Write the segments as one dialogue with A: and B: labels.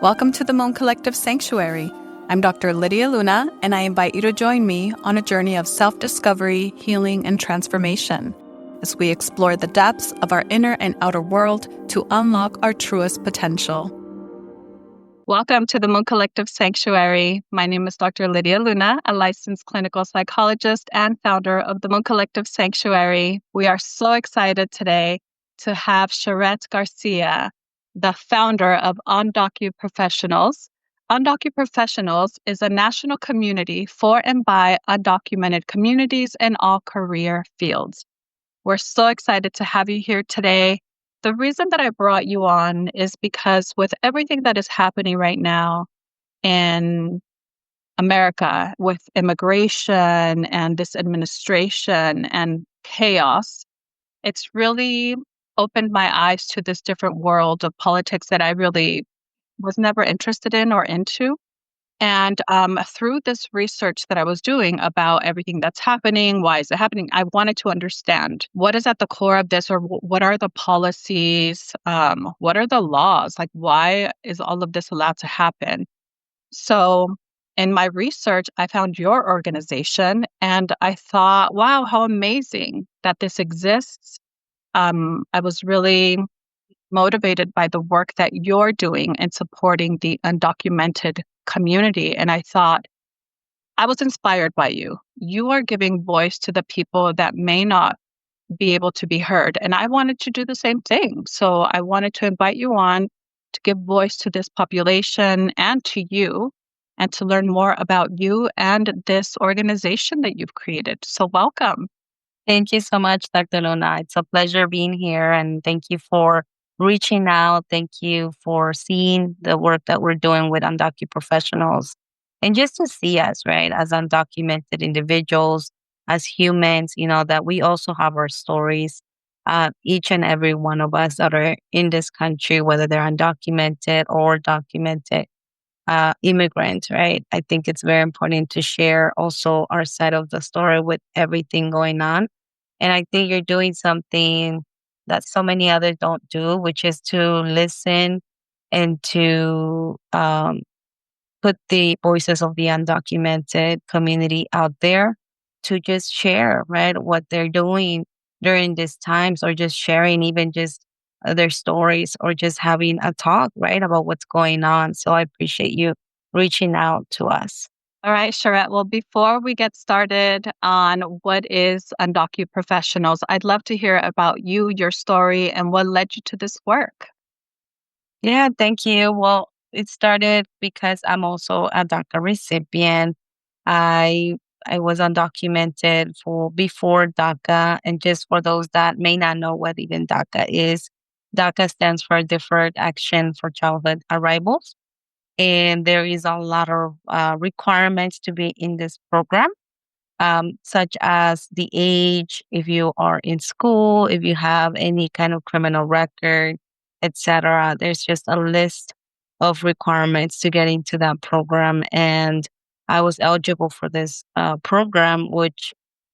A: Welcome to the Moon Collective Sanctuary. I'm Dr. Lydia Luna, and I invite you to join me on a journey of self-discovery, healing, and transformation as we explore the depths of our inner and outer world to unlock our truest potential. Welcome to the Moon Collective Sanctuary. My name is Dr. Lydia Luna, a licensed clinical psychologist and founder of the Moon Collective Sanctuary. We are so excited today to have Sharet Garcia, the founder of UndocuProfessionals. UndocuProfessionals is a national community for and by undocumented communities in all career fields. We're so excited to have you here today. The reason that I brought you on is because with everything that is happening right now in America with immigration and this administration and chaos, it's really opened my eyes to this different world of politics that I really was never interested in or into. And through this research that I was doing about everything that's happening, why is it happening, I wanted to understand what is at the core of this, or what are the policies, what are the laws, like why is all of this allowed to happen? So in my research, I found your organization and I thought, wow, how amazing that this exists. I was really motivated by the work that you're doing in supporting the undocumented community. And I thought, I was inspired by you. You are giving voice to the people that may not be able to be heard. And I wanted to do the same thing. So I wanted to invite you on to give voice to this population and to you, and to learn more about you and this organization that you've created. So welcome.
B: Thank you so much, Dr. Luna. It's a pleasure being here, and thank you for reaching out. Thank you for seeing the work that we're doing with UndocuProfessionals, and just to see us, right, as undocumented individuals, as humans, that we also have our stories. Each and every one of us that are in this country, whether they're undocumented or documented, immigrant, right? I think it's very important to share also our side of the story with everything going on. And I think you're doing something that so many others don't do, which is to listen and to put the voices of the undocumented community out there to just share, right, what they're doing during these times, or just sharing even just their stories, or just having a talk, right, about what's going on. So I appreciate you reaching out to us.
A: All right, Sharet. Well, before we get started on what is UndocuProfessionals, I'd love to hear about you, your story, and what led you to this work.
B: Yeah, thank you. Well, it started because I'm also a DACA recipient. I I was undocumented for before DACA, and just for those that may not know what even DACA is, DACA stands for Deferred Action for Childhood Arrivals, and there is a lot of requirements to be in this program, such as the age, if you are in school, if you have any kind of criminal record, etc. There's just a list of requirements to get into that program, and I was eligible for this program, which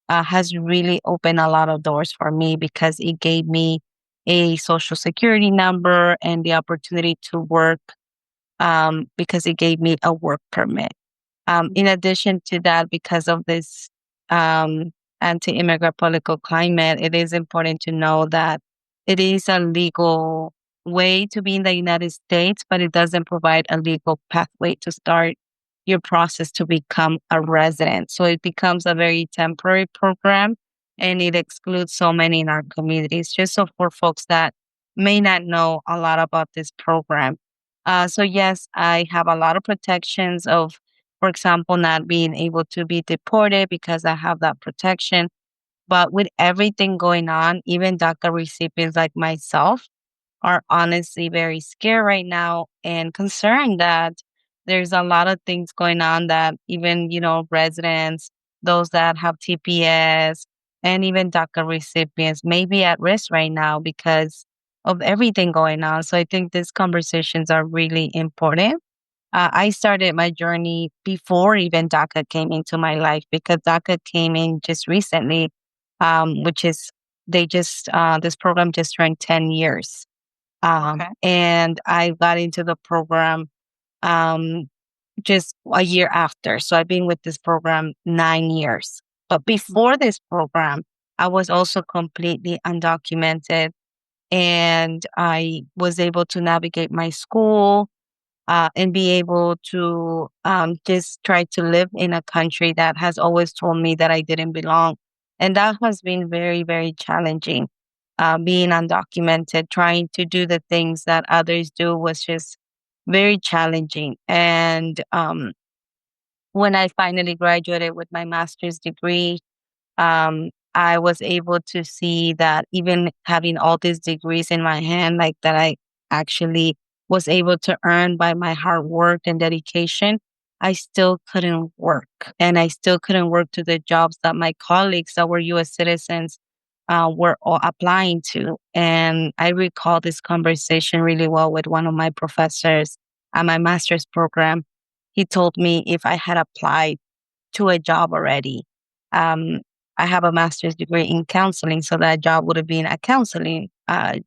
B: has really opened a lot of doors for me because it gave me a social security number and the opportunity to work, because it gave me a work permit. In addition to that, because of this anti-immigrant political climate, it is important to know that it is a legal way to be in the United States, but it doesn't provide a legal pathway to start your process to become a resident. So it becomes a very temporary program, and it excludes so many in our communities, just so for folks that may not know a lot about this program. So yes, I have a lot of protections of, for example, not being able to be deported because I have that protection. But with everything going on, even DACA recipients like myself are honestly very scared right now and concerned that there's a lot of things going on that even, residents, those that have TPS, and even DACA recipients may be at risk right now because of everything going on. So I think these conversations are really important. I started my journey before even DACA came into my life, because DACA came in just recently, which is this program just turned 10 years.
A: Okay.
B: And I got into the program um, just a year after. So I've been with this program 9 years. But before this program, I was also completely undocumented, and I was able to navigate my school, and be able to just try to live in a country that has always told me that I didn't belong. And that has been very, very challenging. Being undocumented, trying to do the things that others do was just very challenging. And when I finally graduated with my master's degree, I was able to see that even having all these degrees in my hand, like that I actually was able to earn by my hard work and dedication, I still couldn't work. And I still couldn't work to the jobs that my colleagues that were US citizens were all applying to. And I recall this conversation really well with one of my professors at my master's program. He told me if I had applied to a job already. Um, I have a master's degree in counseling, so that job would have been a counseling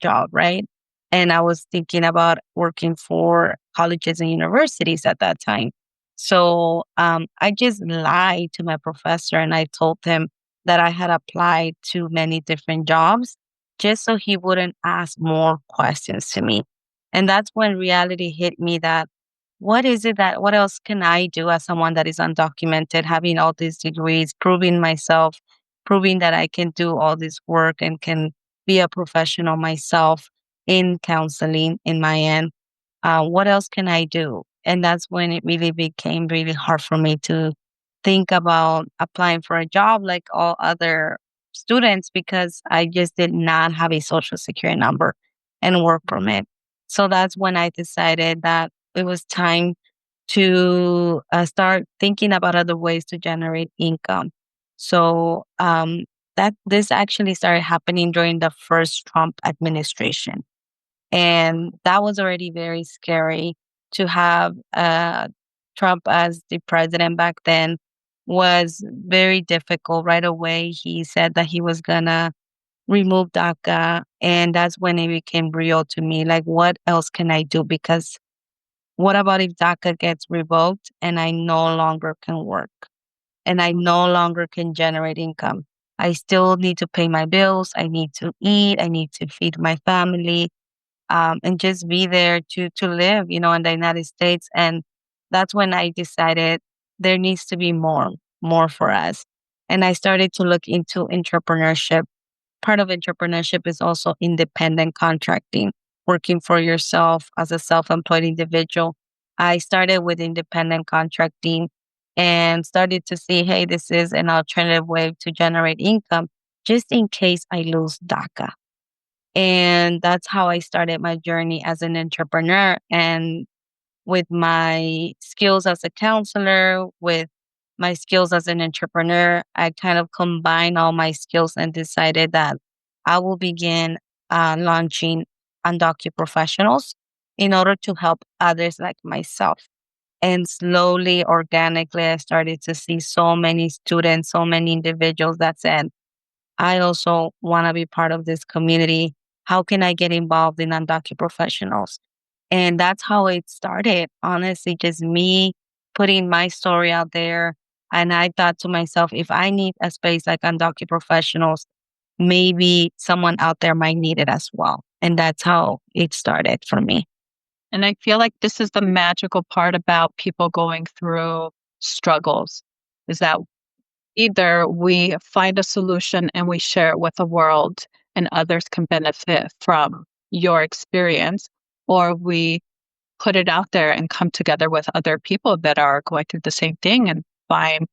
B: job, right? And I was thinking about working for colleges and universities at that time. So I just lied to my professor and I told him that I had applied to many different jobs just so he wouldn't ask more questions to me. And that's when reality hit me that what else can I do as someone that is undocumented, having all these degrees, proving myself, proving that I can do all this work and can be a professional myself in counseling in my end. What else can I do? And that's when it really became really hard for me to think about applying for a job like all other students because I just did not have a social security number and work permit. So that's when I decided that it was time to start thinking about other ways to generate income. So that this actually started happening during the first Trump administration. And that was already very scary to have Trump as the president back then was very difficult. Right away, he said that he was going to remove DACA. And that's when it became real to me. Like, what else can I do? Because what about if DACA gets revoked and I no longer can work and I no longer can generate income? I still need to pay my bills. I need to eat. I need to feed my family, and just be there to live, in the United States. And that's when I decided there needs to be more for us. And I started to look into entrepreneurship. Part of entrepreneurship is also independent contracting, working for yourself as a self-employed individual. I started with independent contracting and started to see, hey, this is an alternative way to generate income just in case I lose DACA. And that's how I started my journey as an entrepreneur. And with my skills as a counselor, with my skills as an entrepreneur, I kind of combined all my skills and decided that I will begin launching UndocuProfessionals in order to help others like myself. And slowly, organically, I started to see so many students, so many individuals that said, I also want to be part of this community. How can I get involved in UndocuProfessionals? And that's how it started. Honestly, just me putting my story out there. And I thought to myself, if I need a space like UndocuProfessionals, maybe someone out there might need it as well. And that's how it started for me.
A: And I feel like this is the magical part about people going through struggles is that either we find a solution and we share it with the world and others can benefit from your experience, or we put it out there and come together with other people that are going through the same thing and find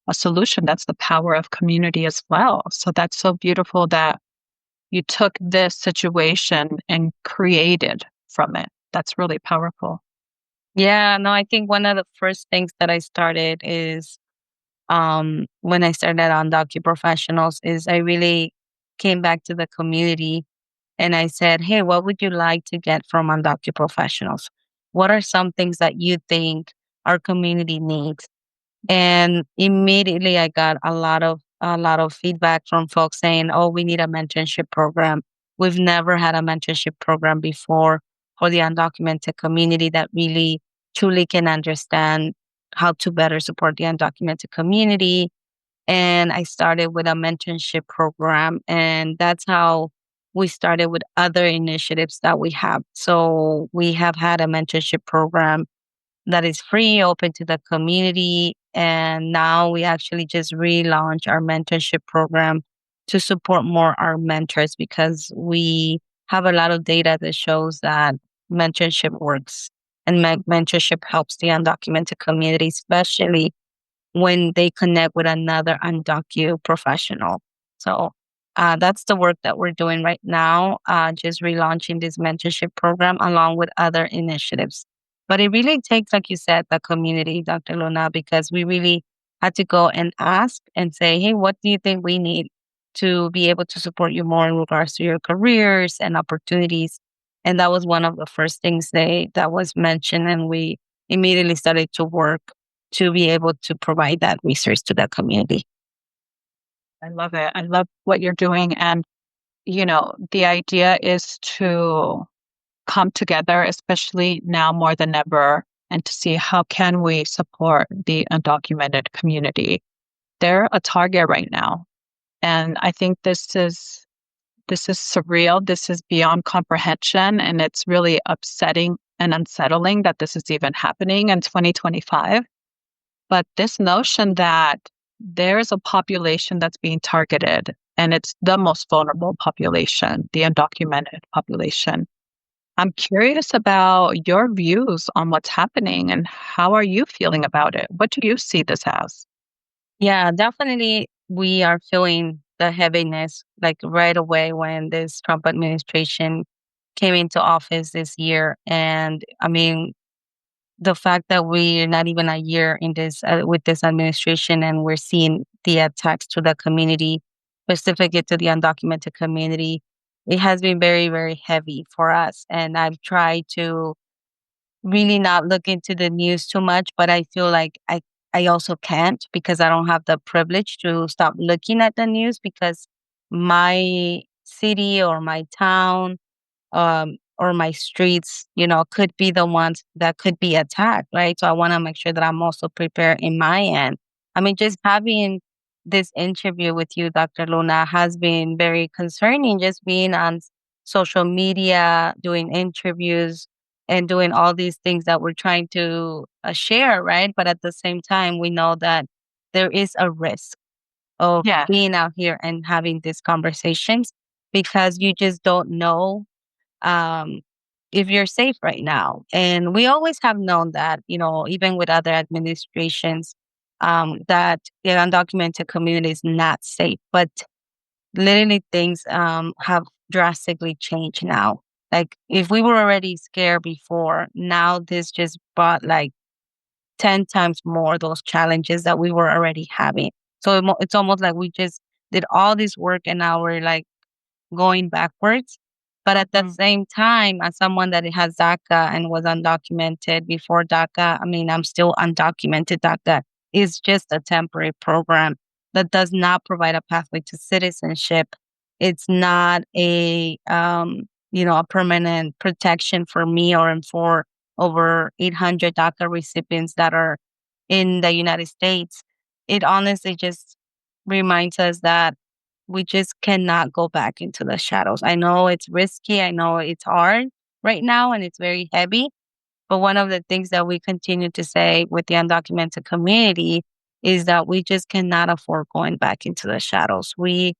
A: a solution. That's the power of community as well. So that's so beautiful that you took this situation and created from it. That's really powerful.
B: Yeah, no, I think one of the first things that I started is when I started on DocuProfessionals is I really came back to the community and I said, hey, what would you like to get from UndocuProfessionals? What are some things that you think our community needs? And immediately I got a lot of feedback from folks saying, oh, we need a mentorship program. We've never had a mentorship program before for the undocumented community that really truly can understand how to better support the undocumented community. And I started with a mentorship program, and that's how we started with other initiatives that we have. So we have had a mentorship program that is free, open to the community. And now we actually just relaunch our mentorship program to support more our mentors, because we have a lot of data that shows that mentorship works, and mentorship helps the undocumented community, especially when they connect with another undocumented professional. So that's the work that we're doing right now, just relaunching this mentorship program along with other initiatives. But it really takes, like you said, the community, Dr. Luna, because we really had to go and ask and say, hey, what do you think we need to be able to support you more in regards to your careers and opportunities? And that was one of the first things that was mentioned, and we immediately started to work to be able to provide that resource to the community.
A: I love it. I love what you're doing. And, the idea is to come together, especially now more than ever, and to see how can we support the undocumented community. They're a target right now. And I think this is surreal. This is beyond comprehension. And it's really upsetting and unsettling that this is even happening in 2025. But this notion that there's a population that's being targeted, and it's the most vulnerable population, the undocumented population. I'm curious about your views on what's happening and how are you feeling about it? What do you see this as?
B: Yeah, definitely. We are feeling the heaviness like right away when this Trump administration came into office this year. And I mean, the fact that we're not even a year in this with this administration, and we're seeing the attacks to the community, specifically to the undocumented community, it has been very, very heavy for us. And I've tried to really not look into the news too much, but I feel like I also can't, because I don't have the privilege to stop looking at the news, because my city or my town, or my streets, could be the ones that could be attacked, right? So I want to make sure that I'm also prepared in my end. I mean, just having this interview with you, Dr. Luna, has been very concerning. Just being on social media, doing interviews, and doing all these things that we're trying to share, right? But at the same time, we know that there is a risk of
A: Yeah.
B: being out here and having these conversations, because you just don't know um, if you're safe right now. And we always have known that, even with other administrations, that the undocumented community is not safe. But literally things have drastically changed now. Like if we were already scared before, now this just brought like 10 times more those challenges that we were already having. So it's almost like we just did all this work and now we're like going backwards. But at the same time, as someone that has DACA and was undocumented before DACA, I mean, I'm still undocumented. DACA is just a temporary program that does not provide a pathway to citizenship. It's not a permanent protection for me or for over 800 DACA recipients that are in the United States. It honestly just reminds us that we just cannot go back into the shadows. I know it's risky. I know it's hard right now and it's very heavy. But one of the things that we continue to say with the undocumented community is that we just cannot afford going back into the shadows. We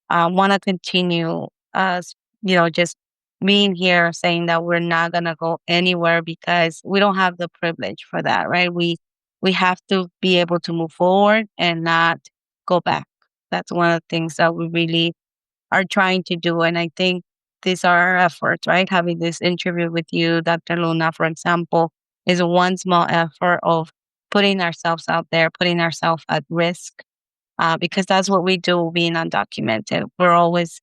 B: want to continue just being here saying that we're not going to go anywhere, because we don't have the privilege for that, right? We have to be able to move forward and not go back. That's one of the things that we really are trying to do. And I think these are our efforts, right? Having this interview with you, Dr. Luna, for example, is one small effort of putting ourselves out there, putting ourselves at risk, because that's what we do being undocumented. We're always,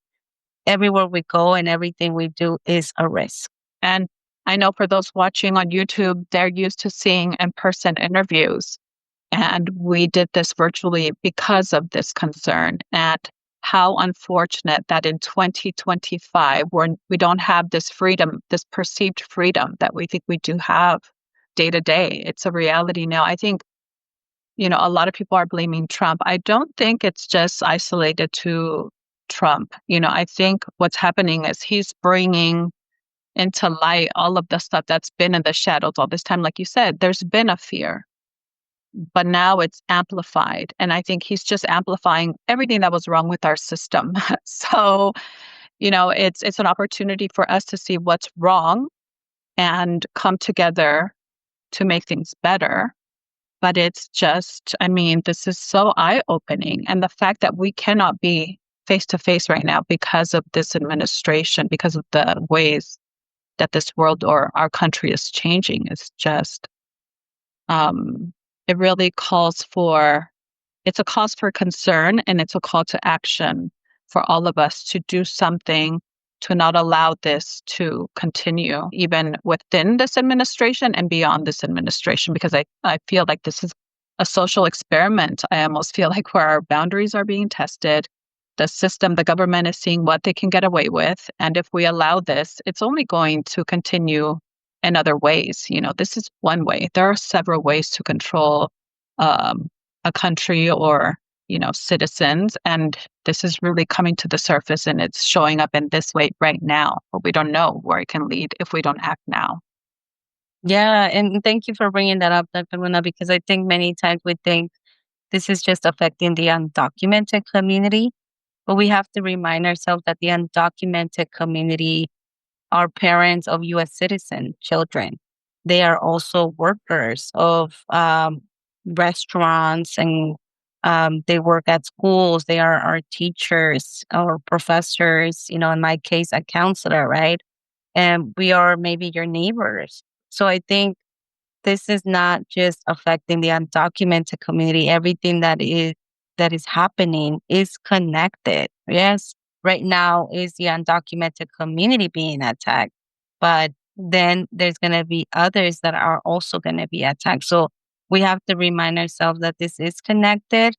B: everywhere we go and everything we do is a risk.
A: And I know for those watching on YouTube, they're used to seeing in-person interviews. And we did this virtually because of this concern. And how unfortunate that in 2025, we don't have this freedom, this perceived freedom that we think we do have. day to day. It's a reality now. I think, a lot of people are blaming Trump. I don't think it's just isolated to Trump. I think what's happening is he's bringing into light all of the stuff that's been in the shadows all this time. Like you said, there's been a fear, but now it's amplified. And I think he's just amplifying everything that was wrong with our system. So, it's an opportunity for us to see what's wrong and come together to make things better. But it's just, this is so eye-opening. And the fact that we cannot be face to face right now because of this administration, because of the ways that this world or our country is changing is just, it really it's a cause for concern, and it's a call to action for all of us to do something to not allow this to continue, even within this administration and beyond this administration, because I feel like this is a social experiment. I almost feel like where our boundaries are being tested. The system, the government is seeing what they can get away with. And if we allow this, it's only going to continue in other ways. This is one way. There are several ways to control a country or citizens, and this is really coming to the surface, and it's showing up in this way right now, but we don't know where it can lead if we don't act now.
B: Yeah, and thank you for bringing that up, Dr. Luna, because I think many times we think this is just affecting the undocumented community, but we have to remind ourselves that the undocumented community are parents of U.S. citizen children. They are also workers of restaurants, and they work at schools. They are our teachers, our professors, in my case, a counselor, right? And we are maybe your neighbors. So I think this is not just affecting the undocumented community. Everything that is happening is connected. Yes, right now is the undocumented community being attacked, but then there's going to be others that are also going to be attacked. So we have to remind ourselves that this is connected,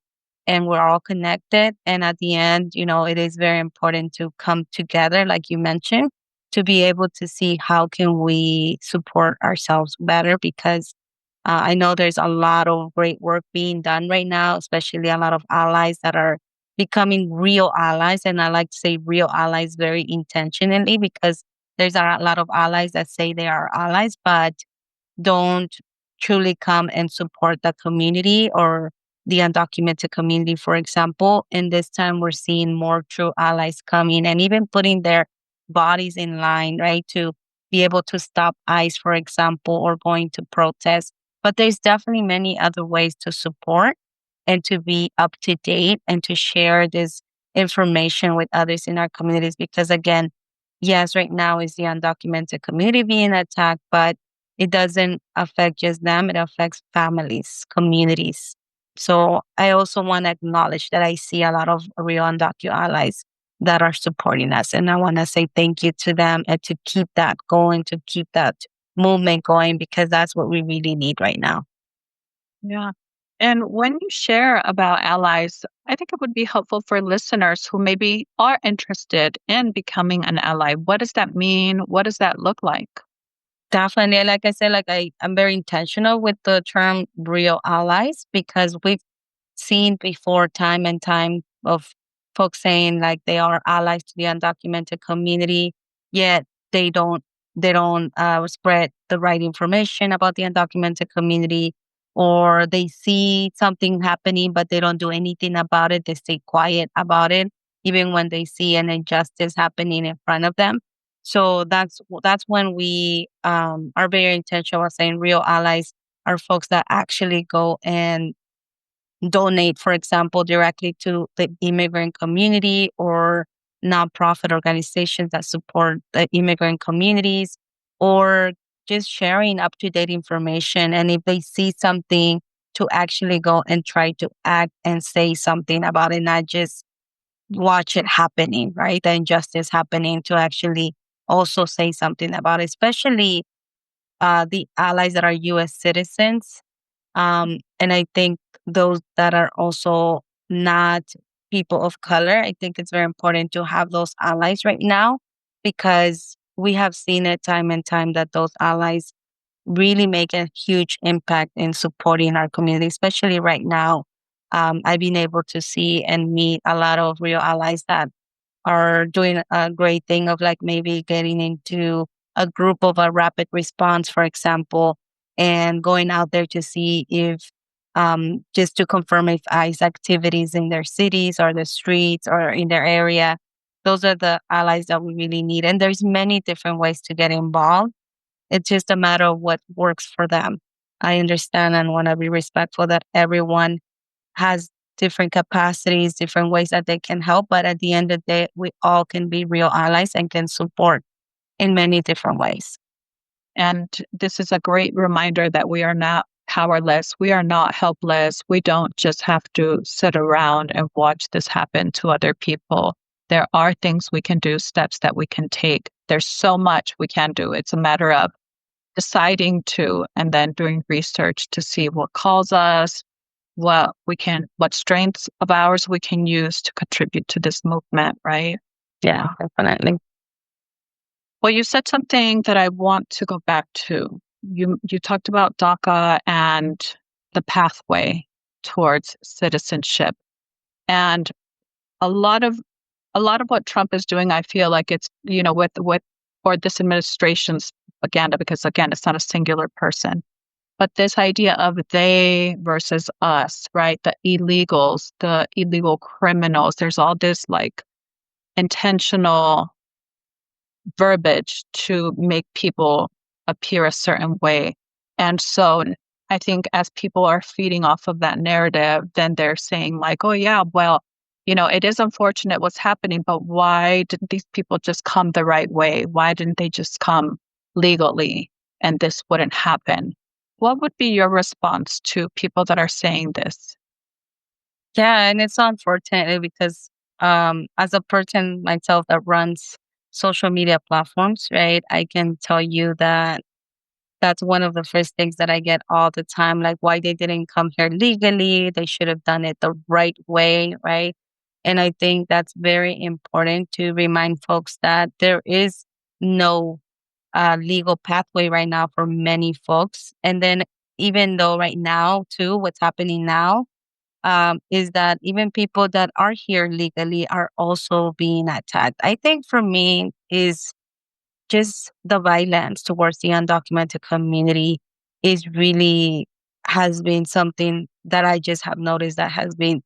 B: and we're all connected. And at the end, it is very important to come together, like you mentioned, to be able to see how can we support ourselves better, because I know there's a lot of great work being done right now, especially a lot of allies that are becoming real allies. And I like to say real allies very intentionally, because there's a lot of allies that say they are allies, but don't truly come and support the community or the undocumented community, for example. And this time we're seeing more true allies coming and even putting their bodies in line, right, to be able to stop ICE, for example, or going to protest. But there's definitely many other ways to support and to be up to date and to share this information with others in our communities. Because again, yes, right now is the undocumented community being attacked, but it doesn't affect just them. It affects families, communities. So I also want to acknowledge that I see a lot of real undocu allies that are supporting us. And I want to say thank you to them and to keep that going, to keep that movement going, because that's what we really need right now.
A: Yeah. And when you share about allies, I think it would be helpful for listeners who maybe are interested in becoming an ally. What does that mean? What does that look like?
B: Definitely. Like I said, I'm very intentional with the term real allies, because we've seen before time and time of folks saying like they are allies to the undocumented community, yet they don't spread the right information about the undocumented community, or they see something happening but they don't do anything about it. They stay quiet about it, even when they see an injustice happening in front of them. So that's when we are very intentional of saying real allies are folks that actually go and donate, for example, directly to the immigrant community or nonprofit organizations that support the immigrant communities, or just sharing up to date information. And if they see something, to actually go and try to act and say something about it, not just watch it happening, right? The injustice happening, to actually also say something about it, especially the allies that are US citizens. And I think those that are also not people of color, I think it's very important to have those allies right now, because we have seen it time and time that those allies really make a huge impact in supporting our community, especially right now. I've been able to see and meet a lot of real allies that are doing a great thing of like maybe getting into a group of a rapid response, for example, and going out there to see if just to confirm if ICE activities in their cities or the streets or in their area. Those are the allies that we really need. And there's many different ways to get involved. It's just a matter of what works for them. I understand and want to be respectful that everyone has different capacities, different ways that they can help. But at the end of the day, we all can be real allies and can support in many different ways.
A: And this is a great reminder that we are not powerless. We are not helpless. We don't just have to sit around and watch this happen to other people. There are things we can do, steps that we can take. There's so much we can do. It's a matter of deciding to and then doing research to see what calls us, what strengths of ours we can use to contribute to this movement, right?
B: Yeah, definitely.
A: Well, you said something that I want to go back to. You talked about DACA and the pathway towards citizenship. And a lot of what Trump is doing, I feel like it's, with or this administration's propaganda, because again, it's not a singular person. But this idea of they versus us, right? The illegals, the illegal criminals, there's all this like intentional verbiage to make people appear a certain way. And so I think as people are feeding off of that narrative, then they're saying like, oh yeah, well, it is unfortunate what's happening, but why didn't these people just come the right way? Why didn't they just come legally and this wouldn't happen? What would be your response to people that are saying this?
B: Yeah, and it's unfortunate because as a person myself that runs social media platforms, right, I can tell you that that's one of the first things that I get all the time, like why they didn't come here legally. They should have done it the right way, right? And I think that's very important to remind folks that there is no legal pathway right now for many folks. And then even though right now, too, what's happening now is that even people that are here legally are also being attacked. I think for me is just the violence towards the undocumented community is really has been something that I just have noticed that has been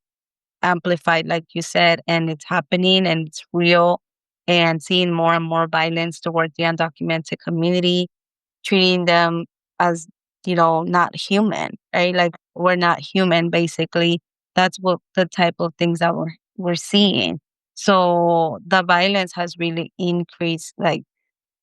B: amplified, like you said, and it's happening and it's real and seeing more and more violence towards the undocumented community, treating them as, not human, right? Like we're not human, basically. That's what the type of things that we're seeing. So the violence has really increased, like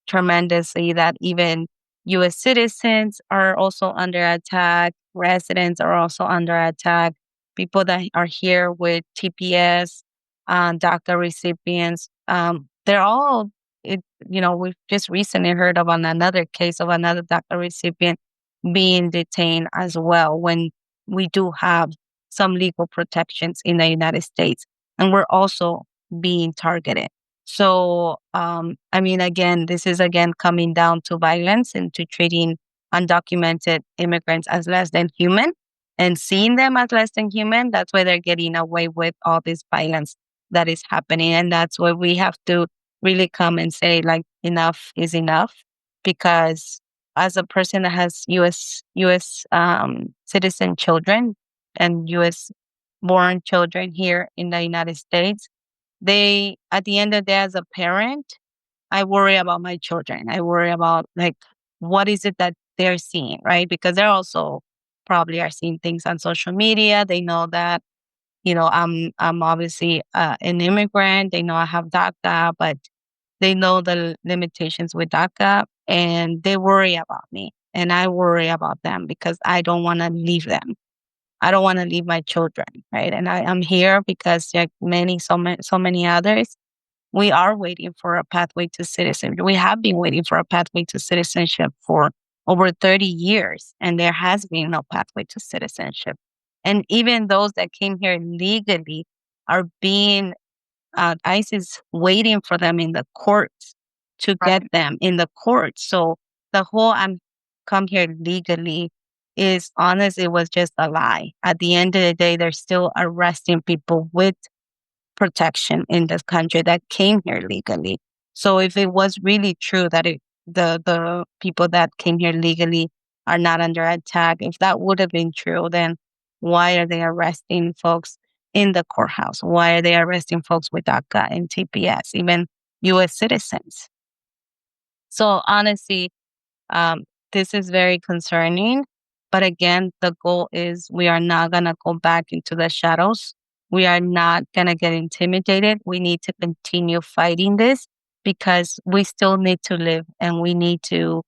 B: tremendously, that even US citizens are under attack, residents are also under attack, people that are here with TPS, DACA recipients, they're all, we've just recently heard of another case of another DACA recipient being detained as well when we do have some legal protections in the United States. And we're also being targeted. So, again, this is again coming down to violence and to treating undocumented immigrants as less than human and seeing them as less than human. That's why they're getting away with all this violence that is happening. And that's why we have to really come and say, like, enough is enough. Because as a person that has US citizen children and US born children here in the United States, they, at the end of the day, as a parent, I worry about my children. I worry about like what is it that they're seeing, right? Because they're also probably are seeing things on social media. They know that, I'm obviously an immigrant. They know I have DACA, but they know the limitations with DACA and they worry about me. And I worry about them because I don't want to leave them. I don't want to leave my children, right? And I'm here because like so many others, we are waiting for a pathway to citizenship. We have been waiting for a pathway to citizenship for over 30 years, and there has been no pathway to citizenship. And even those that came here legally are being, ICE is waiting for them in the courts to get them in the courts. So the whole, come here legally is honest. It was just a lie. At the end of the day, they're still arresting people with protection in this country that came here legally. So if it was really true that the people that came here legally are not under attack, if that would have been true, then why are they arresting folks in the courthouse? Why are they arresting folks with DACA and TPS, even U.S. citizens? So honestly, um, this is very concerning. But again, the goal is we are not going to go back into the shadows. We are not going to get intimidated. We need to continue fighting this because we still need to live and we need to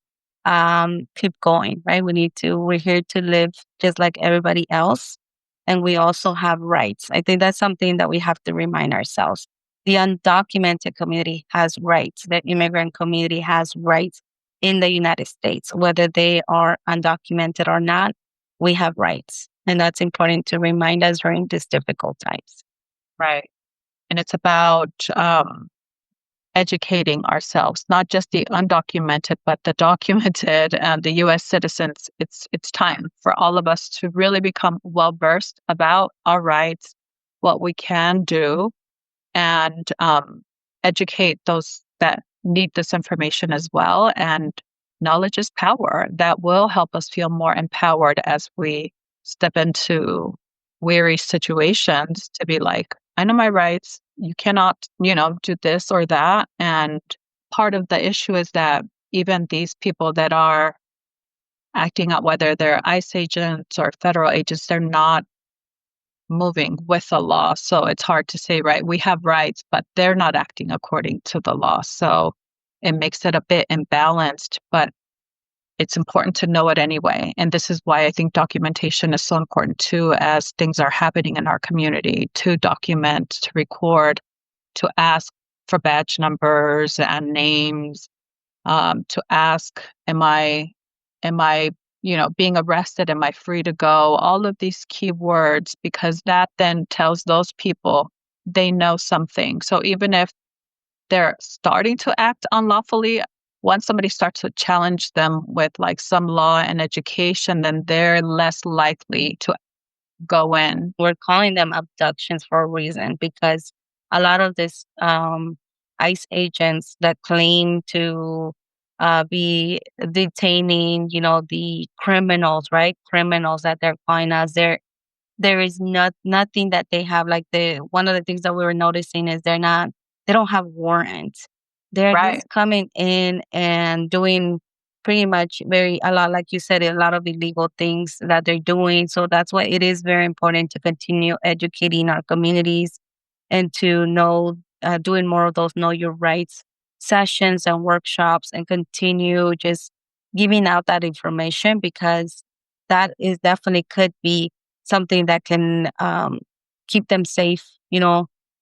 B: keep going, right? We're here to live just like everybody else. And we also have rights. I think that's something that we have to remind ourselves. The undocumented community has rights. The immigrant community has rights in the United States, whether they are undocumented or not, we have rights. And that's important to remind us during these difficult times.
C: Right. And it's about educating ourselves, not just the undocumented, but the documented and the U.S. citizens. It's time for all of us to really become well versed about our rights, what we can do, and educate those that need this information as well. And knowledge is power. That will help us feel more empowered as we step into weary situations to be like, I know my rights. You cannot, do this or that. And part of the issue is that even these people that are acting out, whether they're ICE agents or federal agents, they're not moving with the law. So it's hard to say, right, we have rights, but they're not acting according to the law. So it makes it a bit imbalanced, but it's important to know it anyway. And this is why I think documentation is so important too, as things are happening in our community, to document, to record, to ask for badge numbers and names, to ask, am I, being arrested? Am I free to go? All of these keywords, because that then tells those people they know something. So even if they're starting to act unlawfully, once somebody starts to challenge them with like some law and education, then they're less likely to go in.
B: We're calling them abductions for a reason because a lot of these ICE agents that claim to be detaining, the criminals, right? Criminals that they're calling us. There is nothing that they have. Like one of the things that we were noticing is they don't have warrants. They're
C: Right.
B: just coming in and doing pretty much a lot, like you said, a lot of illegal things that they're doing. So that's why it is very important to continue educating our communities and to doing more of those know your rights sessions and workshops and continue just giving out that information because that is definitely could be something that can keep them safe,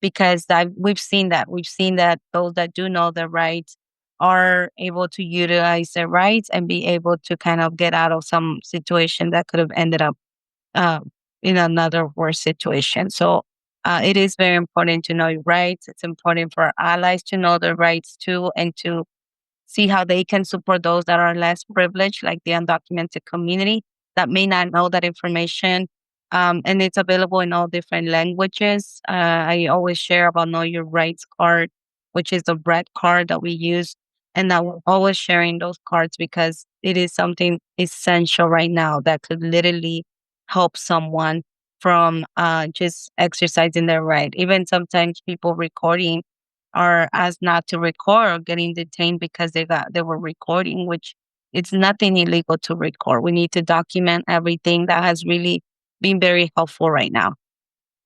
B: because we've seen that. We've seen that those that do know their rights are able to utilize their rights and be able to kind of get out of some situation that could have ended up in another worse situation. So it is very important to know your rights. It's important for our allies to know their rights too and to see how they can support those that are less privileged, like the undocumented community that may not know that information. And it's available in all different languages. I always share about Know Your Rights card, which is the red card that we use. And that we're always sharing those cards because it is something essential right now that could literally help someone from just exercising their right. Even sometimes people recording are asked not to record or getting detained because they were recording, which it's nothing illegal to record. We need to document everything. That has really been very helpful right now.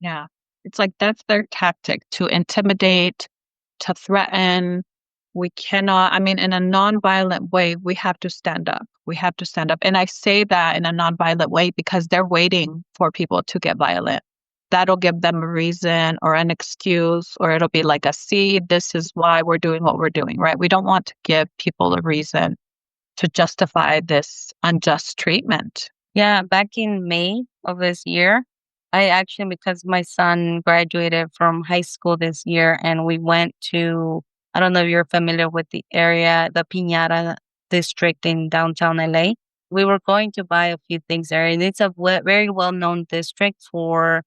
C: Yeah. It's like that's their tactic, to intimidate, to threaten. We cannot, in a nonviolent way, we have to stand up. We have to stand up. And I say that in a nonviolent way because they're waiting for people to get violent. That'll give them a reason or an excuse, or it'll be like see, this is why we're doing what we're doing, right? We don't want to give people a reason to justify this unjust treatment.
B: Yeah, back in May of this year, I actually, because my son graduated from high school this year, and we went to, I don't know if you're familiar with the area, the Piñata district in downtown LA. we were going to buy a few things there, and it's a very well known district for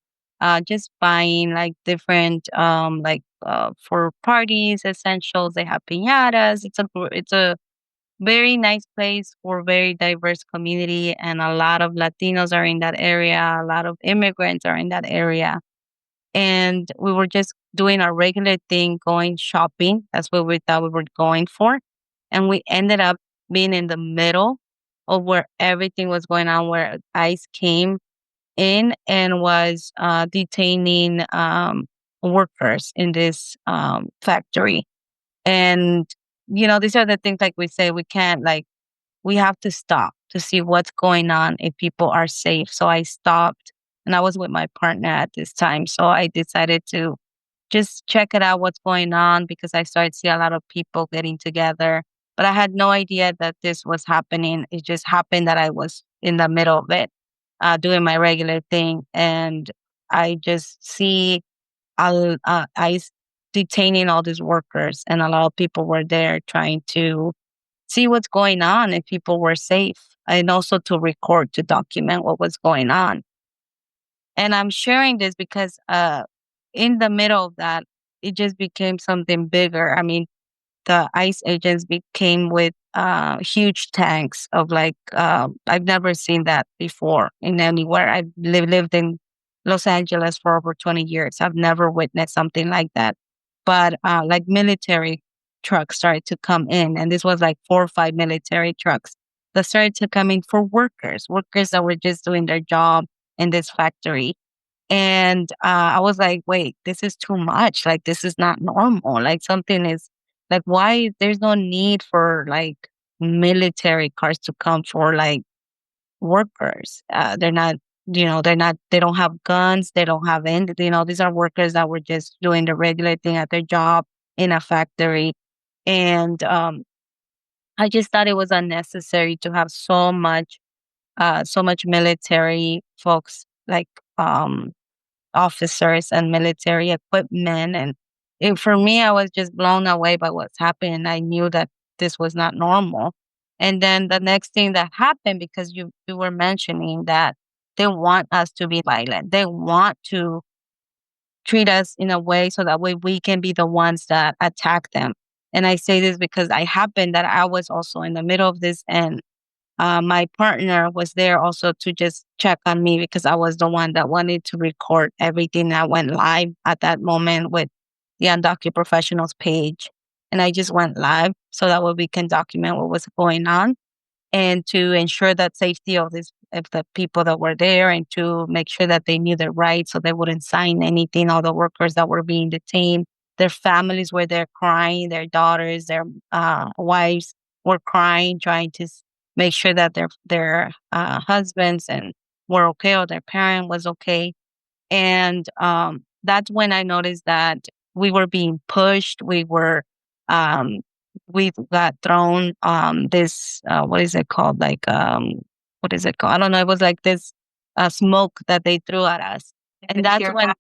B: just buying like different for parties essentials. They have piñatas. It's a very nice place for very diverse community, and a lot of Latinos are in that area. A lot of immigrants are in that area, and we were just doing our regular thing, going shopping. That's what we thought we were going for. And we ended up being in the middle of where everything was going on, where ICE came in and was detaining workers in this factory. And, these are the things like we say, we can't like, we have to stop to see what's going on if people are safe. So I stopped, and I was with my partner at this time. So I decided to just check it out what's going on, because I started to see a lot of people getting together. But I had no idea that this was happening. It just happened that I was in the middle of it, doing my regular thing. And I just see ICE detaining all these workers, and a lot of people were there trying to see what's going on if people were safe, and also to record, to document what was going on. And I'm sharing this because in the middle of that, it just became something bigger. I mean, the ICE agents became with huge tanks of like, I've never seen that before in anywhere. I've lived in Los Angeles for over 20 years. I've never witnessed something like that. But like military trucks started to come in, and this was like 4 or 5 military trucks that started to come in for workers that were just doing their job in this factory. And I was like, wait, this is too much. Like, this is not normal. Like, something is like, why? There's no need for like military cars to come for like workers. They're not, they don't have guns. They don't have any, these are workers that were just doing the regular thing at their job in a factory. And I just thought it was unnecessary to have so much military folks, like, officers and military equipment. And for me, I was just blown away by what's happening. I knew that this was not normal. And then the next thing that happened, because you were mentioning that they want us to be violent, they want to treat us in a way so that way we can be the ones that attack them. And I say this because I happened that I was also in the middle of this, and my partner was there also to just check on me, because I was the one that wanted to record everything that went live at that moment with the UndocuProfessionals page. And I just went live so that way we can document what was going on, and to ensure that safety of the people that were there, and to make sure that they knew their rights so they wouldn't sign anything. All the workers that were being detained, their families were there crying, their daughters, their wives were crying, trying to make sure that their husbands and were okay, or their parent was okay. And that's when I noticed that we were being pushed. Um, we got thrown this, what is it called? Like, what is it called? I don't know. It was like this smoke that they threw at us. And that's when,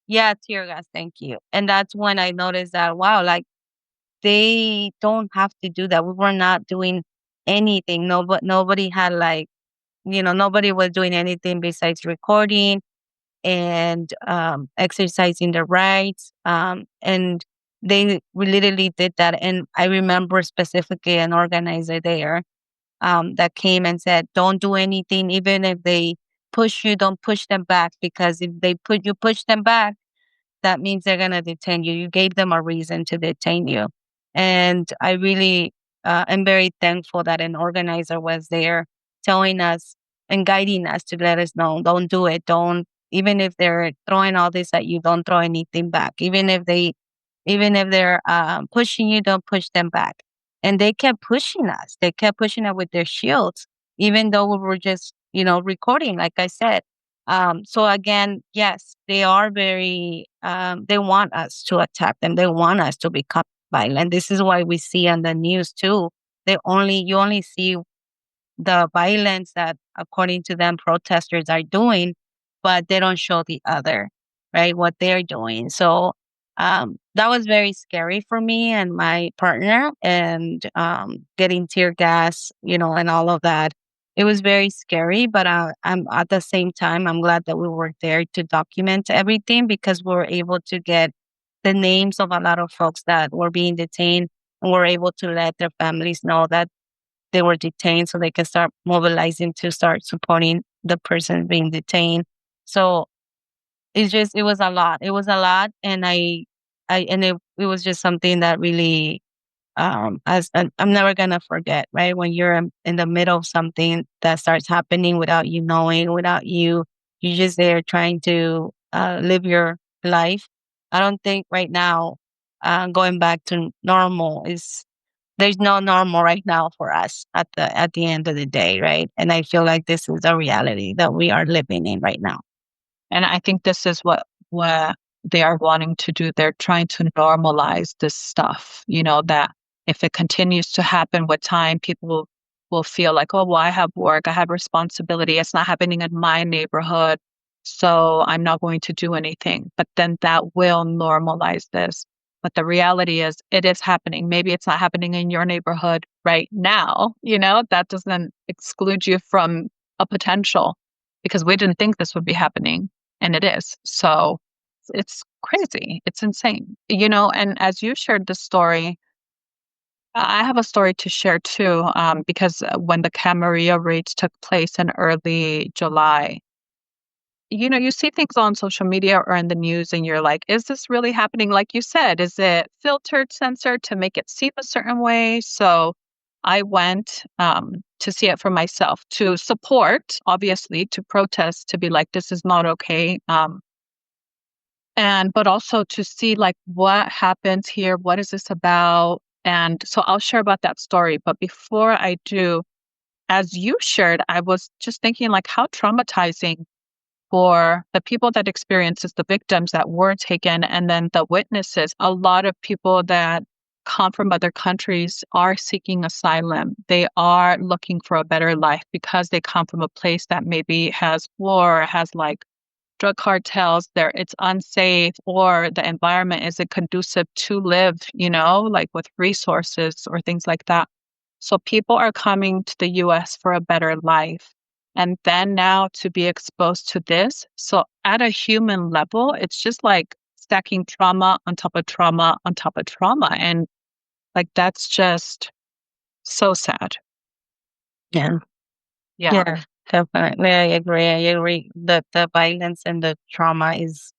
B: yeah, tear gas. Thank you. And that's when I noticed that, wow, like, they don't have to do that. We were not doing anything. Nobody had like, nobody was doing anything besides recording and exercising their rights. And they literally did that. And I remember specifically an organizer there that came and said, don't do anything. Even if they push you, don't push them back, because if you push them back, that means they're going to detain you. You gave them a reason to detain you. And I really am very thankful that an organizer was there telling us and guiding us to let us know, don't do it. Don't, even if they're throwing all this at you, don't throw anything back. Even if they're pushing you, don't push them back. And they kept pushing us. They kept pushing us with their shields, even though we were just, recording, like I said. So again, yes, they are very, they want us to attack them. They want us to become violent. This is why we see on the news too. You only see the violence that, according to them, protesters are doing, but they don't show the other, right? What they're doing. So that was very scary for me and my partner, and getting tear gas, and all of that. it was very scary, but I'm at the same time, I'm glad that we were there to document everything because we were able to get the names of a lot of folks that were being detained, and we're able to let their families know that they were detained so they can start mobilizing to start supporting the person being detained. So it was a lot. It was a lot. And it was just something that really, I'm never going to forget, right? When you're in the middle of something that starts happening without you knowing, without you're just there trying to live your life. I don't think right now, going back to normal is, there's no normal right now for us at the end of the day, right? And I feel like this is the reality that we are living in right now.
C: And I think this is what they are wanting to do. They're trying to normalize this stuff, that if it continues to happen with time, people will feel like, oh, well, I have work, I have responsibility. It's not happening in my neighborhood, so I'm not going to do anything. But then that will normalize this. But the reality is it is happening. Maybe it's not happening in your neighborhood right now, that doesn't exclude you from a potential, because we didn't think this would be happening. And it is. So it's crazy. It's insane. And as you shared the story, I have a story to share too, because when the Camarillo raids took place in early July, you see things on social media or in the news and you're like, is this really happening? Like you said, is it filtered, censored to make it seem a certain way? So I went to see it for myself, to support, obviously, to protest, to be like, this is not okay. But also to see like what happens here, what is this about? And so I'll share about that story. But before I do, as you shared, I was just thinking like how traumatizing for the people that experiences, the victims that were taken, and then the witnesses. A lot of people that come from other countries are seeking asylum. They are looking for a better life because they come from a place that maybe has war, has like drug cartels there, it's unsafe, or the environment isn't conducive to live, like with resources or things like that. So people are coming to the US for a better life. And then now to be exposed to this. So at a human level, it's just like stacking trauma on top of trauma on top of trauma. And like that's just so sad.
B: Yeah.
C: Yeah.
B: Yeah, definitely. I agree. I agree that the violence and the trauma it's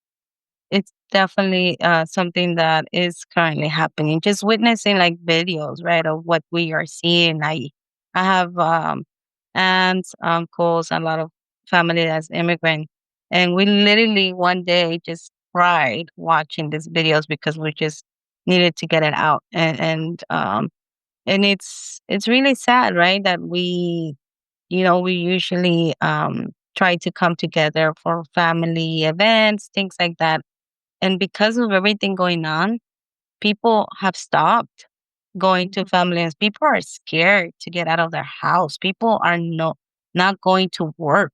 B: definitely something that is currently happening. Just witnessing like videos, right, of what we are seeing. I have aunts, uncles, a lot of family that's immigrant, and we literally one day just cried watching these videos because we just needed to get it out, and it's really sad, right, that we usually try to come together for family events, things like that. And because of everything going on, people have stopped going to family events. People are scared to get out of their house. People are not going to work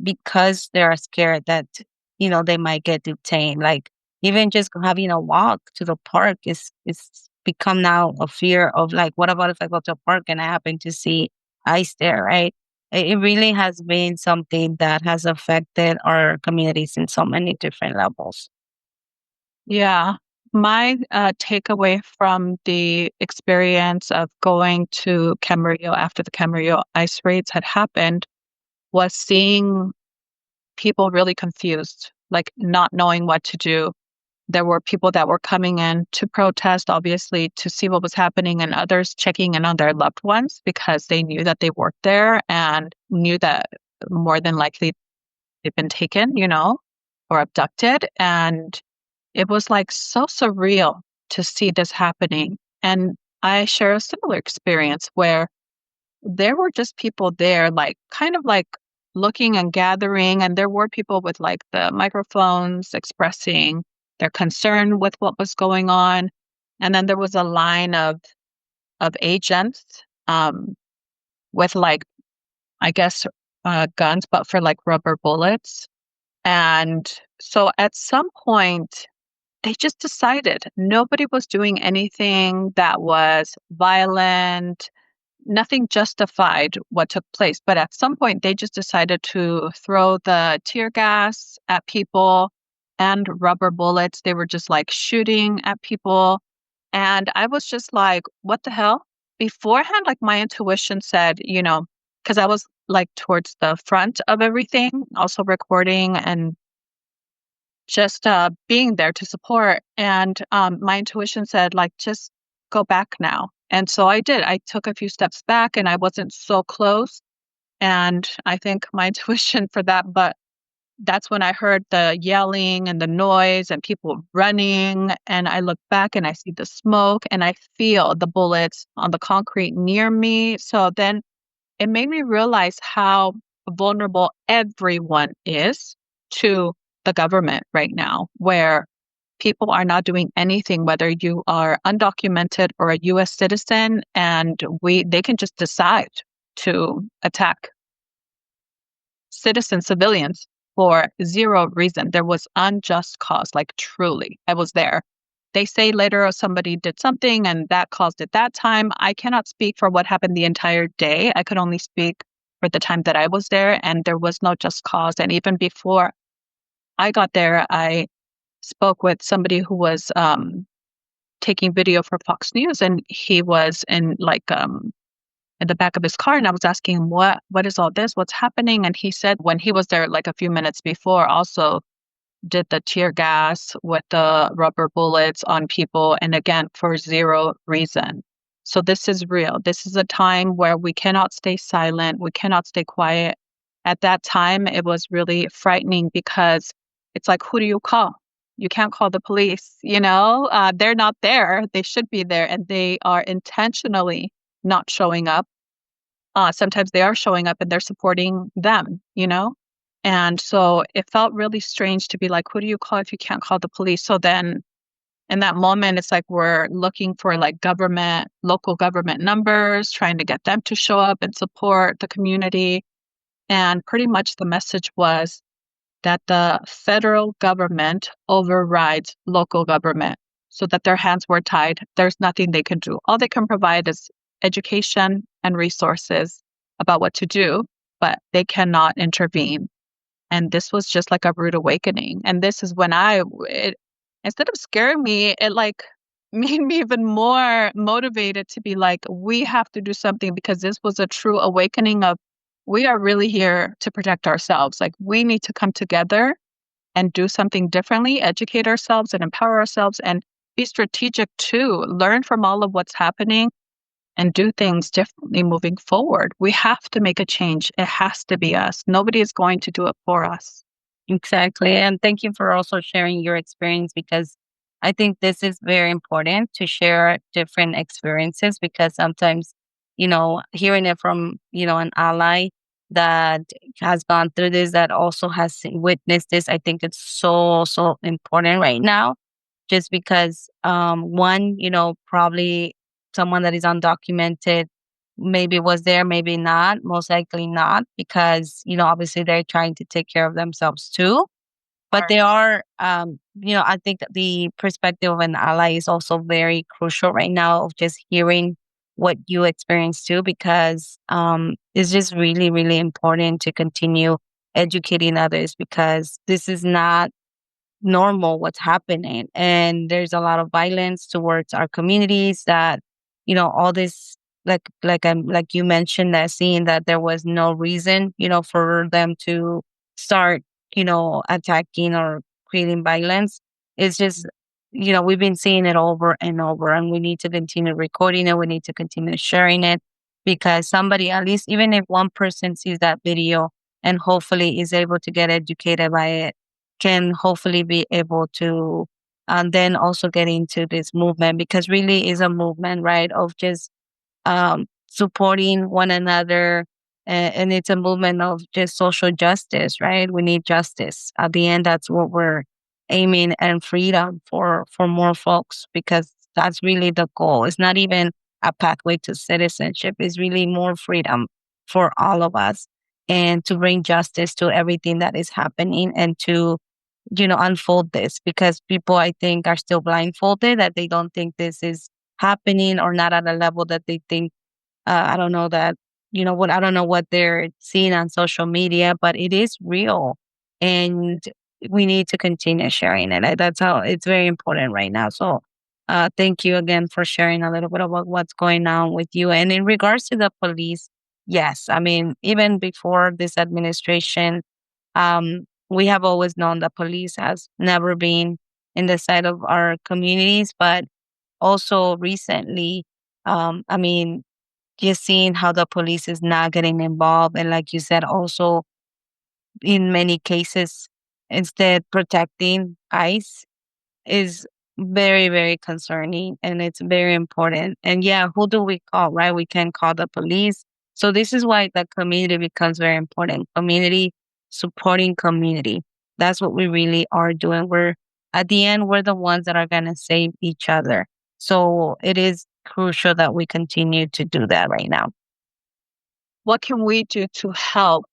B: because they are scared that, they might get detained. Like even just having a walk to the park is become now a fear of like, what about if I go to a park and I happen to see ice there, right? It really has been something that has affected our communities in so many different levels.
C: Yeah. My takeaway from the experience of going to Camarillo after the Camarillo ice raids had happened was seeing people really confused, like not knowing what to do. There were people that were coming in to protest, obviously, to see what was happening, and others checking in on their loved ones because they knew that they worked there and knew that more than likely they've been taken, or abducted. And it was like so surreal to see this happening. And I share a similar experience where there were just people there, like kind of like looking and gathering. And there were people with like the microphones expressing their concern with what was going on. And then there was a line of agents with like, I guess, guns, but for like rubber bullets. And so at some point, they just decided nobody was doing anything that was violent. nothing justified what took place. But at some point, they just decided to throw the tear gas at people and rubber bullets. They were just like shooting at people. And I was just like, what the hell? Beforehand, like my intuition said, because I was like towards the front of everything, also recording and just being there to support. And my intuition said, like, just go back now. And so I did. I took a few steps back and I wasn't so close. And I thank my intuition for that. But that's when I heard the yelling and the noise and people running. And I look back and I see the smoke and I feel the bullets on the concrete near me. So then it made me realize how vulnerable everyone is to the government right now, where people are not doing anything, whether you are undocumented or a US citizen, and they can just decide to attack civilians for zero reason. There was unjust cause, like truly. I was there. They say later somebody did something and that caused it that time. I cannot speak for what happened the entire day. I could only speak for the time that I was there, and there was no just cause. And even before I got there, I spoke with somebody who was taking video for Fox News, and he was in the back of his car, and I was asking him, what is all this? What's happening? And he said when he was there like a few minutes before, also did the tear gas with the rubber bullets on people, and again, for zero reason. So this is real. This is a time where we cannot stay silent. We cannot stay quiet. At that time, it was really frightening because it's like, who do you call? You can't call the police, they're not there. They should be there, and they are intentionally not showing up. Sometimes they are showing up and they're supporting them, And so it felt really strange to be like, who do you call if you can't call the police? So then in that moment, it's like we're looking for like local government numbers, trying to get them to show up and support the community. And pretty much the message was that the federal government overrides local government, so that their hands were tied. There's nothing they can do. All they can provide is education and resources about what to do, but they cannot intervene. And this was just like a rude awakening. And this is when instead of scaring me, it like made me even more motivated to be like, we have to do something, because this was a true awakening of, we are really here to protect ourselves. Like, we need to come together and do something differently, educate ourselves and empower ourselves, and be strategic too, learn from all of what's happening and do things differently moving forward. We have to make a change. It has to be us. Nobody is going to do it for us.
B: Exactly. And thank you for also sharing your experience, because I think this is very important to share different experiences, because sometimes, hearing it from, an ally that has gone through this, that also has witnessed this, I think it's so, so important right now, just because, one, probably someone that is undocumented maybe was there, maybe not, most likely not, because, obviously they're trying to take care of themselves too. But they are, I think that the perspective of an ally is also very crucial right now, of just hearing what you experience too, because it's just really, really important to continue educating others, because this is not normal what's happening. And there's a lot of violence towards our communities that, all this, like you mentioned, that seeing that there was no reason, for them to start, attacking or creating violence. It's just, we've been seeing it over and over, and we need to continue recording it. We need to continue sharing it, because somebody, at least even if one person sees that video and hopefully is able to get educated by it, can hopefully be able to then also get into this movement, because really is a movement, right, of just supporting one another. And it's a movement of just social justice, right? We need justice. At the end, that's what we're aiming, and freedom for more folks, because that's really the goal. It's not even a pathway to citizenship. It's really more freedom for all of us, and to bring justice to everything that is happening, and to, unfold this, because people, I think, are still blindfolded, that they don't think this is happening, or not at a level that they think I don't know that, I don't know what they're seeing on social media, but it is real. And we need to continue sharing it. That's how it's very important right now. So, thank you again for sharing a little bit about what's going on with you. And in regards to the police, yes, I mean, even before this administration, we have always known that police has never been in the side of our communities, but also recently, I mean, just seeing how the police is not getting involved. And like you said, also in many cases, instead protecting ICE is very, very concerning and it's very important. And yeah, who do we call, right? We can call the police. So this is why the community becomes very important. Community supporting community. That's what we really are doing. We're at the end, we're the ones that are going to save each other. So it is crucial that we continue to do that right now.
C: What can we do to help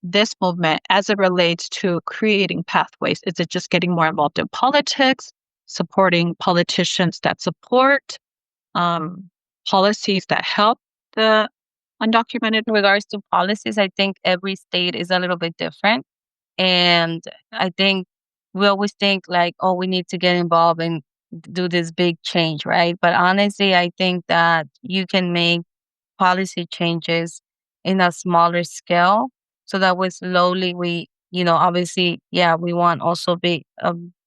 C: this movement as it relates to creating pathways? Is it just getting more involved in politics, supporting politicians that support policies that help the undocumented?
B: In regards to policies, I think every state is a little bit different. And I think we always think like, oh, we need to get involved and do this big change, right? But honestly, I think that you can make policy changes in a smaller scale so that way slowly we, obviously, yeah, we want also big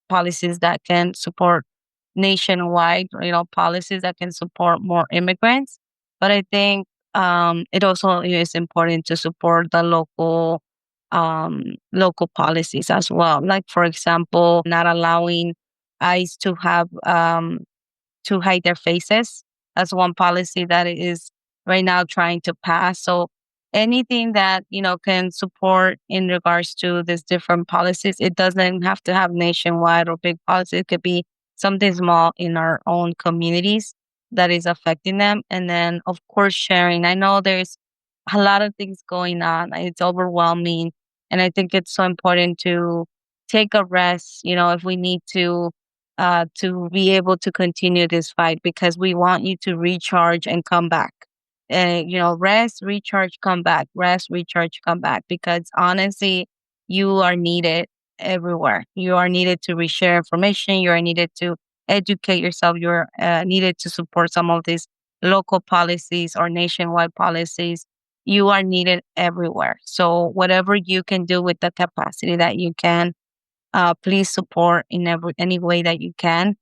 B: policies that can support nationwide, policies that can support more immigrants. But I think it also is important to support the local policies as well. Like, for example, not allowing ICE to hide their faces. That's one policy that is right now trying to pass. So anything that, can support in regards to these different policies, it doesn't have to have nationwide or big policy. It could be something small in our own communities that is affecting them. And then, of course, sharing. I know there's a lot of things going on. It's overwhelming. And I think it's so important to take a rest, if we need to be able to continue this fight because we want you to recharge and come back. Rest, recharge, come back, rest, recharge, come back. Because honestly, you are needed everywhere. You are needed to reshare information. You are needed to educate yourself. You're needed to support some of these local policies or nationwide policies. You are needed everywhere. So whatever you can do with the capacity that you can, please support in any way that you can,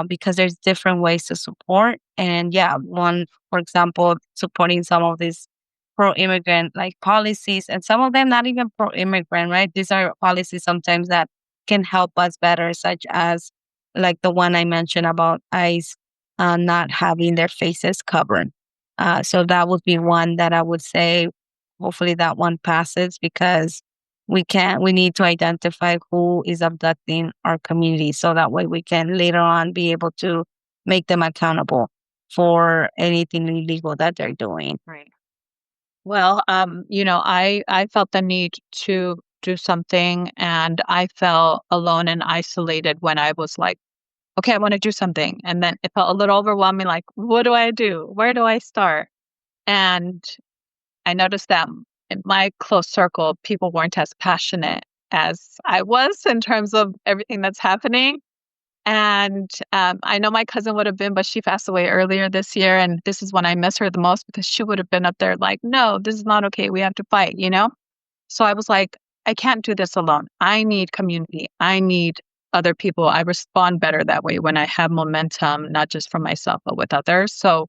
B: because there's different ways to support. And yeah, one, for example, supporting some of these pro-immigrant like policies, and some of them not even pro-immigrant, right? These are policies sometimes that can help us better, such as like the one I mentioned about ICE not having their faces covered. So that would be one that I would say, hopefully that one passes because we need to identify who is abducting our community so that way we can later on be able to make them accountable for anything illegal that they're doing.
C: Right. Well, I felt the need to do something, and I felt alone and isolated when I was like, okay, I want to do something. And then it felt a little overwhelming, like, what do I do? Where do I start? And I noticed that in my close circle, people weren't as passionate as I was in terms of everything that's happening. And I know my cousin would have been, but she passed away earlier this year. And this is when I miss her the most because she would have been up there like, no, this is not okay. We have to fight, So I was like, I can't do this alone. I need community. I need other people. I respond better that way when I have momentum, not just for myself, but with others. So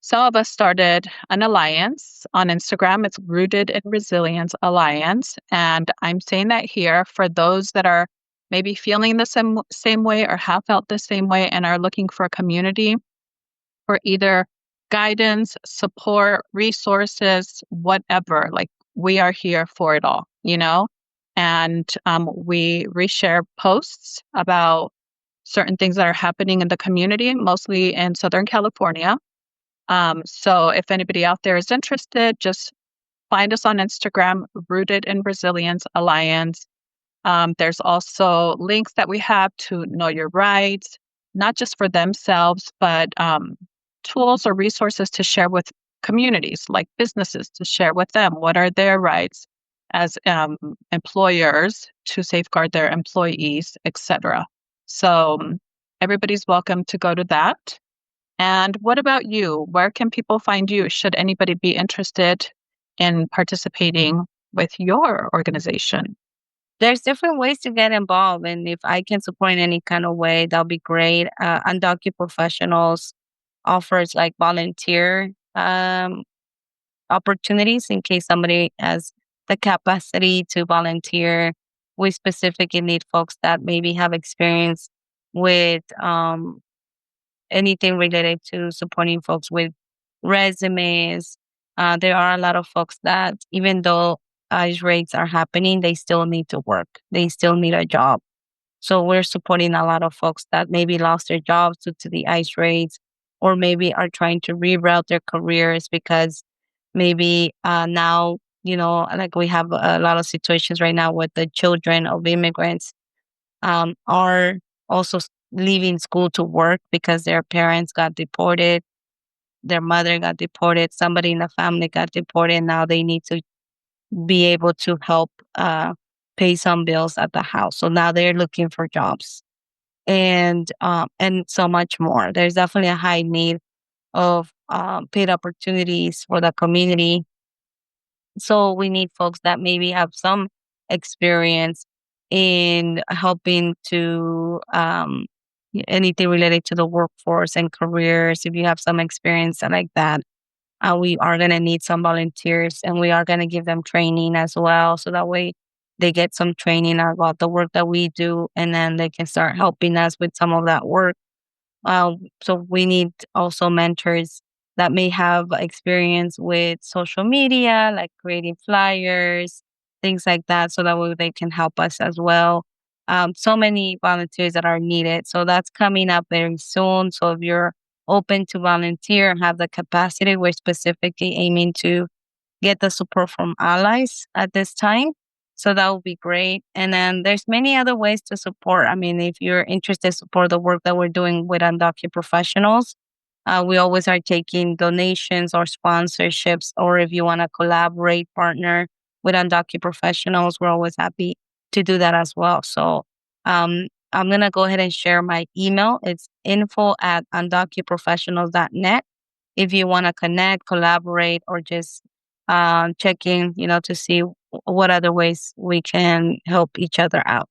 C: some of us started an alliance on Instagram. It's Rooted in Resilience Alliance. And I'm saying that here for those that are maybe feeling the same way or have felt the same way and are looking for a community for either guidance, support, resources, whatever. Like, we are here for it all, And we reshare posts about certain things that are happening in the community, mostly in Southern California. So if anybody out there is interested, just find us on Instagram, Rooted in Resilience Alliance. There's also links that we have to know your rights, not just for themselves, but tools or resources to share with communities, like businesses, to share with them what are their rights as employers to safeguard their employees, etc. So everybody's welcome to go to that. And what about you? Where can people find you should anybody be interested in participating with your organization?
B: There's different ways to get involved, and if I can support in any kind of way, that'll be great. UndocuProfessionals offers like volunteer opportunities in case somebody has the capacity to volunteer. We specifically need folks that maybe have experience with anything related to supporting folks with resumes. There are a lot of folks that, even though ICE raids are happening, they still need to work. They still need a job. So we're supporting a lot of folks that maybe lost their jobs due to the ICE raids, or maybe are trying to reroute their careers because maybe now, like we have a lot of situations right now with the children of immigrants are also leaving school to work because their parents got deported, their mother got deported, somebody in the family got deported. Now they need to be able to help pay some bills at the house. So now they're looking for jobs and so much more. There's definitely a high need of paid opportunities for the community. So we need folks that maybe have some experience in helping to anything related to the workforce and careers. If you have some experience like that, we are going to need some volunteers, and we are going to give them training as well. So that way they get some training about the work that we do, and then they can start helping us with some of that work. So we need also mentors that may have experience with social media, like creating flyers, things like that, so that way they can help us as well. So many volunteers that are needed. So that's coming up very soon. So if you're open to volunteer and have the capacity, we're specifically aiming to get the support from allies at this time. So that would be great. And then there's many other ways to support. I mean, if you're interested to support the work that we're doing with UndocuProfessionals, we always are taking donations or sponsorships, or if you want to collaborate, partner with UndocuProfessionals, we're always happy to do that as well. So I'm going to go ahead and share my email. It's info@undocuprofessionals.net. If you want to connect, collaborate, or just check in, to see what other ways we can help each other out.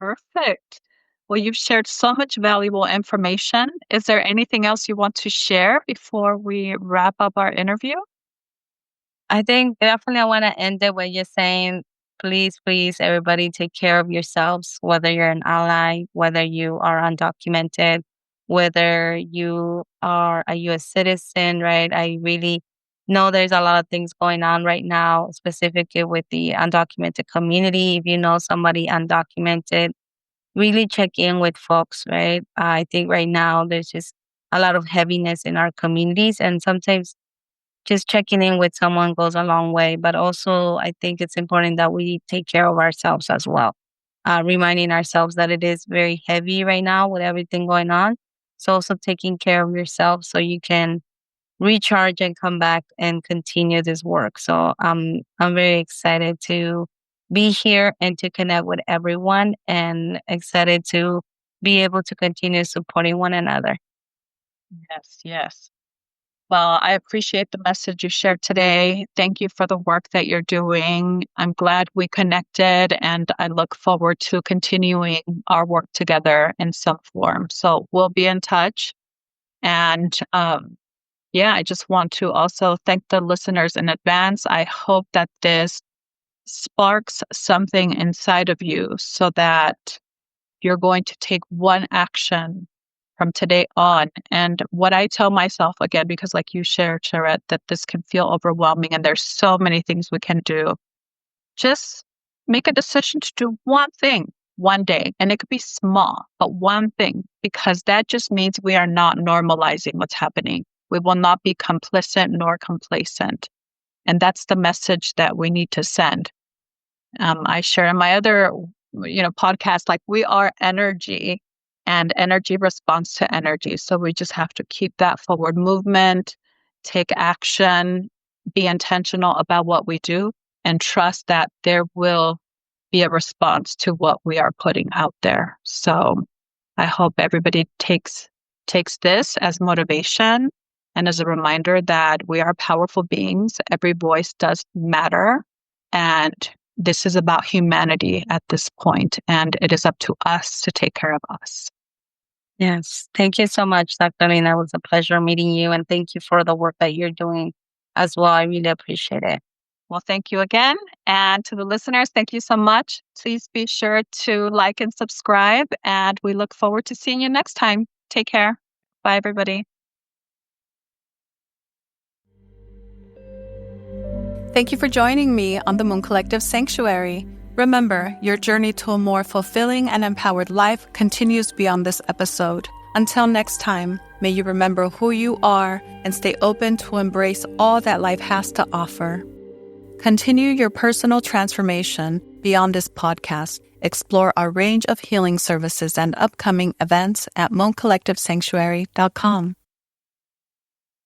C: Perfect. Well, you've shared so much valuable information. Is there anything else you want to share before we wrap up our interview?
B: I think definitely I want to end it with just saying, please, please, everybody take care of yourselves, whether you're an ally, whether you are undocumented, whether you are a U.S. citizen, right? I really know there's a lot of things going on right now, specifically with the undocumented community. If you know somebody undocumented, really check in with folks, right? I think right now there's just a lot of heaviness in our communities, and sometimes just checking in with someone goes a long way. But also, I think it's important that we take care of ourselves as well, reminding ourselves that it is very heavy right now with everything going on. So also taking care of yourself so you can recharge and come back and continue this work. So I'm very excited to be here and to connect with everyone, and excited to be able to continue supporting one another.
C: Yes, yes. Well, I appreciate the message you shared today. Thank you for the work that you're doing. I'm glad we connected, and I look forward to continuing our work together in some form. So we'll be in touch. And I just want to also thank the listeners in advance. I hope that this sparks something inside of you so that you're going to take one action from today on. And what I tell myself, again, because like you shared, Sharet, that this can feel overwhelming and there's so many things we can do, just make a decision to do one thing one day. And it could be small, but one thing, because that just means we are not normalizing what's happening. We will not be complicit nor complacent. And that's the message that we need to send. I share in my other, podcast, like we are energy. and energy responds to energy. So we just have to keep that forward movement, take action, be intentional about what we do, and trust that there will be a response to what we are putting out there. So I hope everybody takes this as motivation and as a reminder that we are powerful beings. Every voice does matter. And this is about humanity at this point, and it is up to us to take care of us.
B: Yes. Thank you so much, Dr. Lina. It was a pleasure meeting you, and thank you for the work that you're doing as well. I really appreciate it.
C: Well, thank you again. And to the listeners, thank you so much. Please be sure to like and subscribe, and we look forward to seeing you next time. Take care. Bye, everybody.
A: Thank you for joining me on the Moon Collective Sanctuary. Remember, your journey to a more fulfilling and empowered life continues beyond this episode. Until next time, may you remember who you are and stay open to embrace all that life has to offer. Continue your personal transformation beyond this podcast. Explore our range of healing services and upcoming events at mooncollectivesanctuary.com.